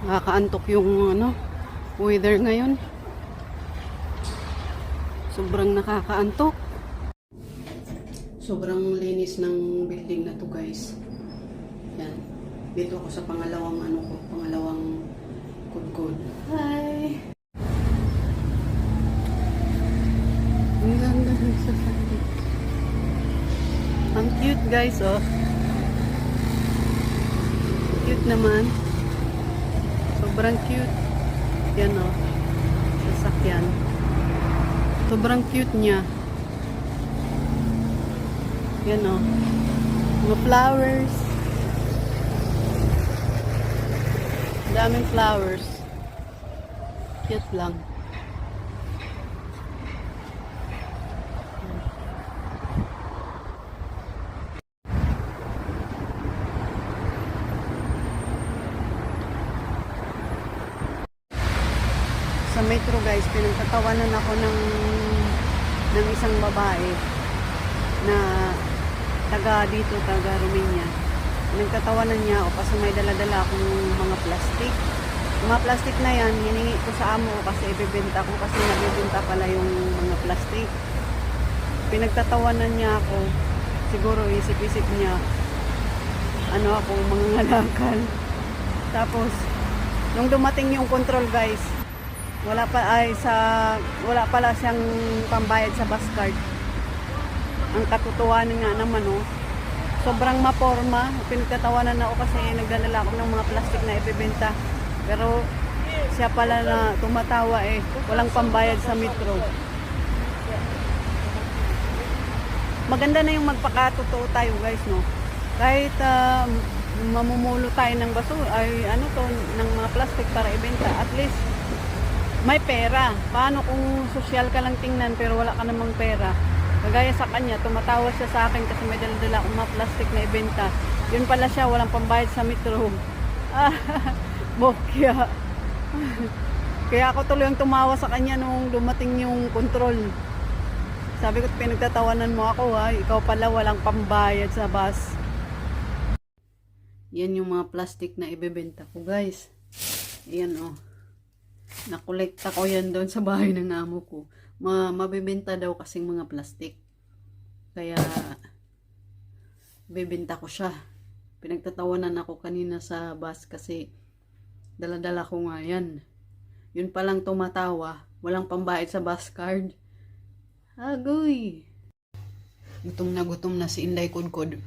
Nakakaantok yung weather ngayon. Sobrang nakakaantok. Sobrang linis ng building na to, guys. Yan. Dito ako sa pangalawang pangalawang kudkod. Hi! Ang ganda ng sasakyan. Ang cute, guys, oh. Cute naman. Sobrang cute. Yan, oh. Sasakyan. Sobrang cute niya. Yan, oh. Mga flowers. Daming flowers. Cute lang. Sa metro, guys, pinagtatawanan ako ng isang babae na taga Romania. Pinagtatawanan niya ako kasi may dala-dala akong mga plastic. Yung mga plastic na yan, hiningi ko sa amo kasi ibebenta ko kasi nabibenta pala yung mga plastic. Pinagtatawanan niya ako. Siguro isip-isip niya ako, mga ngalakal. Tapos nung dumating yung control, guys, wala pala siyang pambayad sa bus card. Ang katotohanan nga naman, sobrang maporma. Pinagtatawanan ako kasi nagdadala ako ng mga plastic na ibebenta. Pero siya pala na tumatawa, walang pambayad sa metro. Maganda na yung magpakatotoo tayo, guys, no? Kahit mamumulo tayo ng basura, ng mga plastic para ibenta, at least may pera. Paano kung social ka lang tingnan pero wala ka namang pera? Kagaya sa kanya, tumatawa siya sa akin kasi may dala-dala akong mga plastic na ibenta. Yun pala siya, walang pambayad sa metro. Bokya. Kaya ako tuloy ang tumawa sa kanya nung dumating yung control. Sabi ko, pinagtatawanan mo ako, ha? Ikaw pala walang pambayad sa bus. Yan yung mga plastic na ibebenta ko, guys. Yan, oh. Nakolekta ko yan doon sa bahay ng amo ko. Mabibenta daw kasing mga plastic. Kaya bibenta ko siya. Pinagtatawanan ako kanina sa bus kasi dala-dala ko nga yan. Yun palang tumatawa. Walang pambayad sa bus card. Agoy! Gutom na si Inday Kudkod.